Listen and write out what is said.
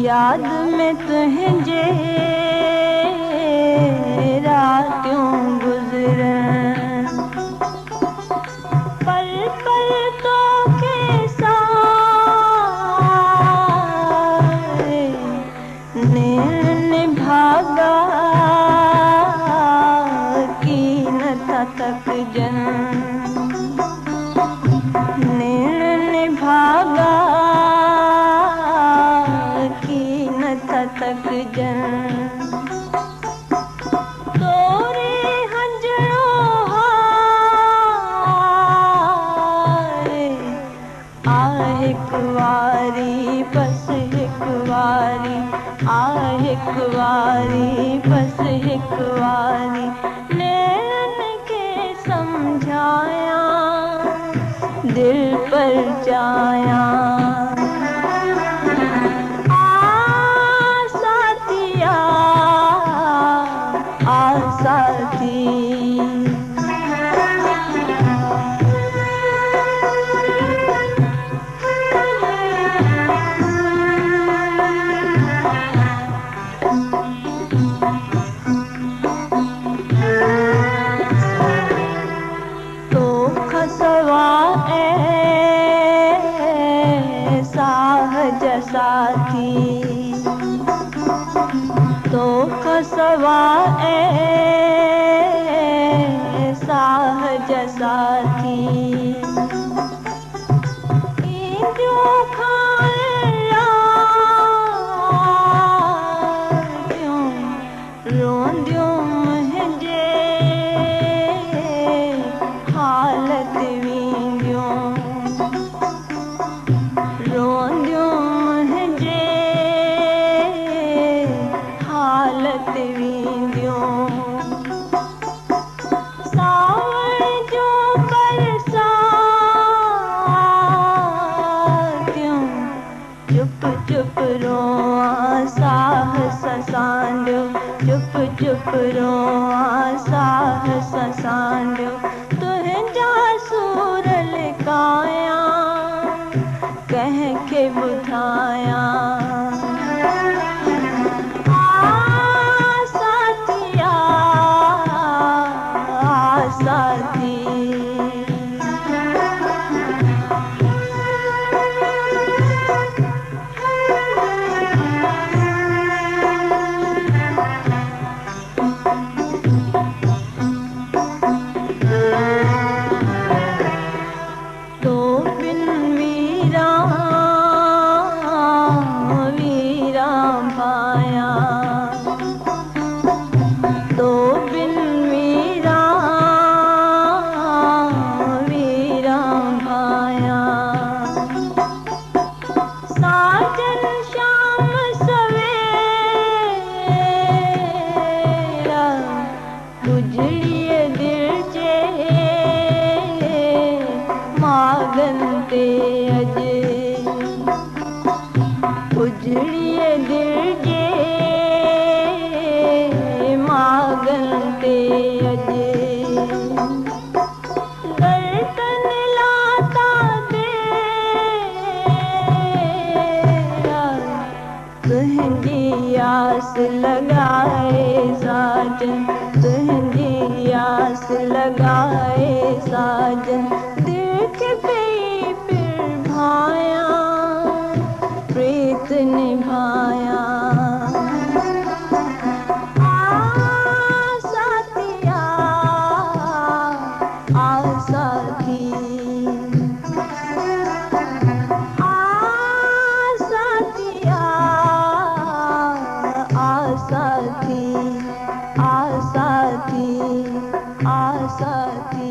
याद में तुझे रातियों गुजरन, पल पल तो के साए नैन भागा की न तक जन, नैन भागा की न तक जन। तोरे हंजड़ों हारे एक वारी बस एक वारी, एक वारी बस एक वारी नैन के समझाया दिल पर जाया। साथी तो खसवा जैसा थी, तो खसवा जैसा थी जो खाया क्यों रोंदियों मुझे हालत वींदियों, रोंदियों मुझे हालत वींदियों। चुप चुप रोआ साह ससांडियो, चुप चुप रोआ साह ससांडियो तुंहिंजा सूर लिकाया कह के ॿुधाया। साथिया साथी तो बिन वीरा वीरा भाया। साजन शाम सवेरा गुजरिए दिल जे मागन ते अजे, गुजरिए दिल जे मागन ते अजे। दर्दन लाता तेरा तुझी आस लगाए साजन, तुझी आस लगाए साजन देख पे फिर भाया प्रीत निभाया। साथी साथिया साथी साथी साथी